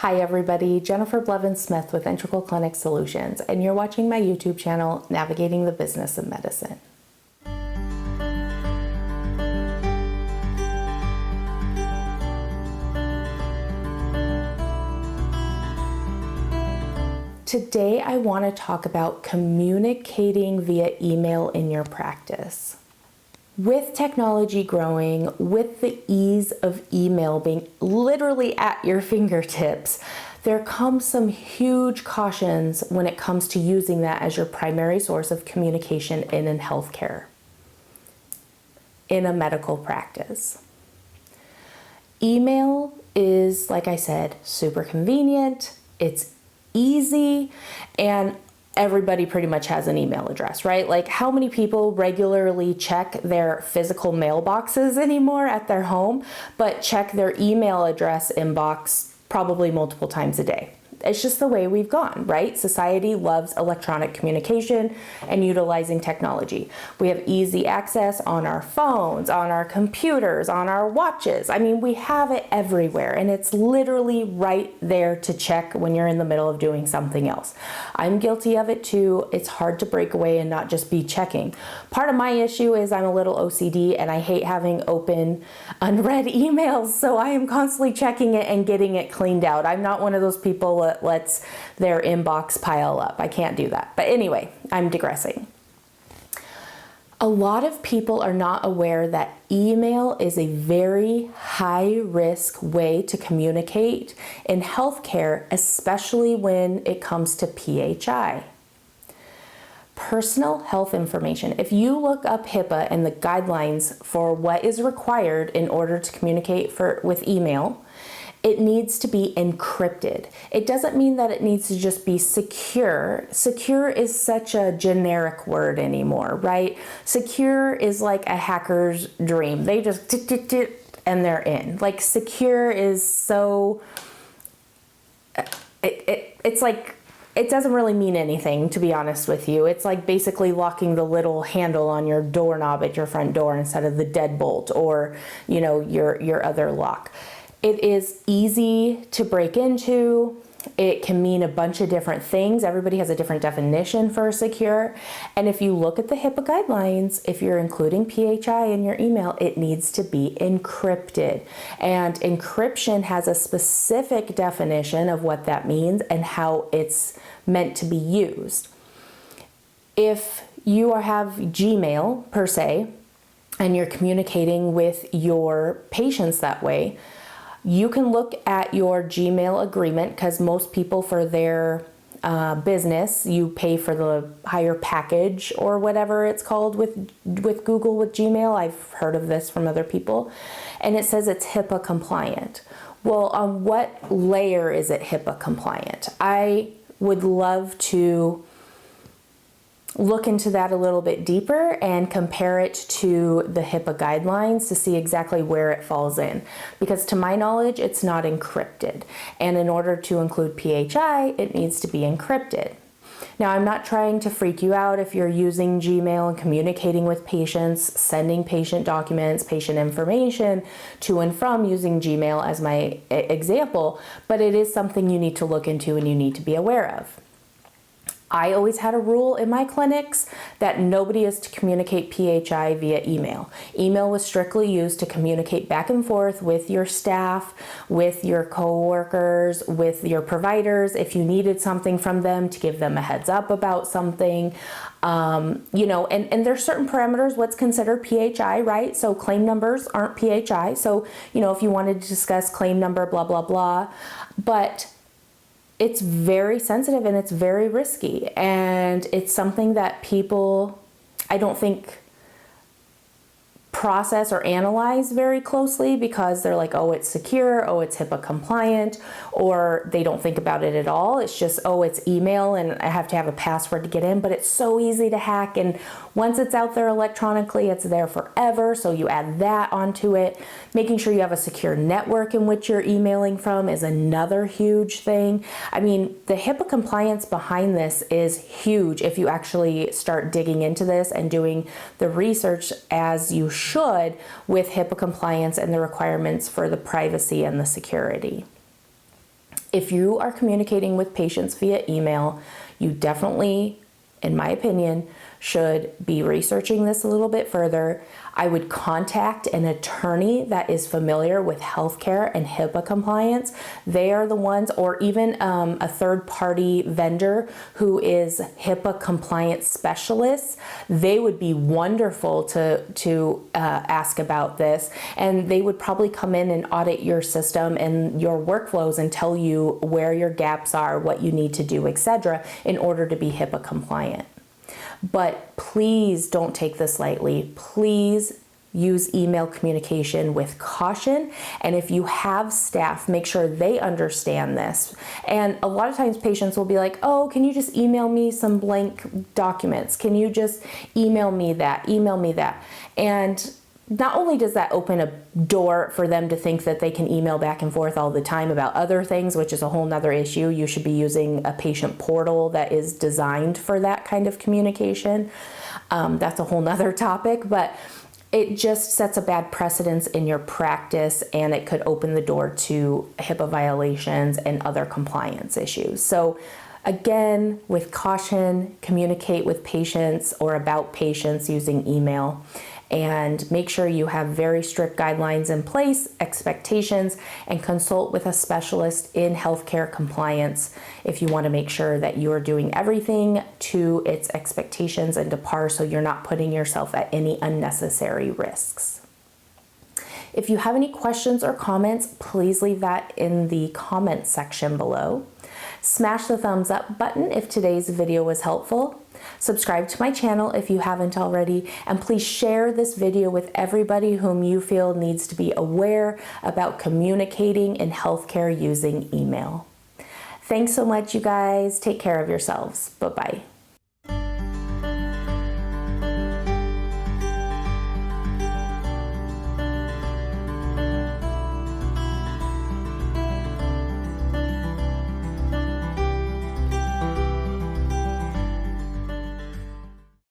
Hi everybody, Jennifer Blevins-Smith with Integral Clinic Solutions, and you're watching my YouTube channel, Navigating the Business of Medicine. Today I want to talk about communicating via email in your practice. With technology growing, with the ease of email being literally at your fingertips, there comes some huge cautions when it comes to using that as your primary source of communication in healthcare, in a medical practice. Email is, like I said, super convenient, it's easy, and everybody pretty much has an email address, right? Like, how many people regularly check their physical mailboxes anymore at their home, but check their email address inbox probably multiple times a day? It's just the way we've gone, right? Society loves electronic communication and utilizing technology. We have easy access on our phones, on our computers, on our watches. I mean, we have it everywhere, and it's literally right there to check when you're in the middle of doing something else. I'm guilty of it too. It's hard to break away and not just be checking. Part of my issue is I'm a little OCD and I hate having open, unread emails, so I am constantly checking it and getting it cleaned out. I'm not one of those people that lets their inbox pile up. I can't do that. But anyway, I'm digressing. A lot of people are not aware that email is a very high-risk way to communicate in healthcare, especially when it comes to PHI. Personal health information. If you look up HIPAA and the guidelines for what is required in order to communicate with email, it needs to be encrypted. It doesn't mean that it needs to just be secure. Secure is such a generic word anymore, right? Secure is like a hacker's dream. They just and they're in. Like, secure is so, it's like, it doesn't really mean anything, to be honest with you. It's like basically locking the little handle on your doorknob at your front door instead of the deadbolt or, you know, your other lock. It is easy to break into. It can mean a bunch of different things. Everybody has a different definition for secure. And if you look at the HIPAA guidelines, if you're including PHI in your email, it needs to be encrypted. And encryption has a specific definition of what that means and how it's meant to be used. If you have Gmail per se, and you're communicating with your patients that way, you can look at your Gmail agreement, because most people, for their business, you pay for the higher package or whatever it's called with Google, with Gmail. I've heard of this from other people, and it says it's HIPAA compliant. Well, on what layer is it HIPAA compliant? I would love to look into that a little bit deeper and compare it to the HIPAA guidelines to see exactly where it falls in. Because to my knowledge, it's not encrypted. And in order to include PHI, it needs to be encrypted. Now, I'm not trying to freak you out if you're using Gmail and communicating with patients, sending patient documents, patient information to and from using Gmail as my example, but it is something you need to look into and you need to be aware of. I always had a rule in my clinics that nobody is to communicate PHI via email. Email was strictly used to communicate back and forth with your staff, with your coworkers, with your providers. If you needed something from them, to give them a heads up about something, you know, and there's certain parameters what's considered PHI, right? So claim numbers aren't PHI. So, you know, if you wanted to discuss claim number, blah, blah, blah, but it's very sensitive and it's very risky, and it's something that people, I don't think, process or analyze very closely, because they're like, oh, it's secure, oh, it's HIPAA compliant, or they don't think about it at all. It's just, oh, it's email and I have to have a password to get in, but it's so easy to hack, and once it's out there electronically, it's there forever, so you add that onto it. Making sure you have a secure network in which you're emailing from is another huge thing. I mean, the HIPAA compliance behind this is huge if you actually start digging into this and doing the research as you should with HIPAA compliance and the requirements for the privacy and the security. If you are communicating with patients via email, you definitely, in my opinion, should be researching this a little bit further. I would contact an attorney that is familiar with healthcare and HIPAA compliance. They are the ones, or even a third-party vendor who is HIPAA compliance specialist. They would be wonderful to ask about this, and they would probably come in and audit your system and your workflows and tell you where your gaps are, what you need to do, etc., in order to be HIPAA compliant. But please don't take this lightly. Please use email communication with caution. And if you have staff, make sure they understand this. And a lot of times patients will be like, oh, can you just email me some blank documents? Can you just email me that? Email me that. And not only does that open a door for them to think that they can email back and forth all the time about other things, which is a whole nother issue. You should be using a patient portal that is designed for that kind of communication. That's a whole nother topic, but it just sets a bad precedence in your practice, and it could open the door to HIPAA violations and other compliance issues. So again, with caution, communicate with patients or about patients using email. And make sure you have very strict guidelines in place, expectations, and consult with a specialist in healthcare compliance if you want to make sure that you are doing everything to its expectations and to par, so you're not putting yourself at any unnecessary risks. If you have any questions or comments, please leave that in the comments section below. Smash the thumbs up button if today's video was helpful. Subscribe to my channel if you haven't already, and please share this video with everybody whom you feel needs to be aware about communicating in healthcare using email. Thanks so much, you guys. Take care of yourselves. Bye-bye.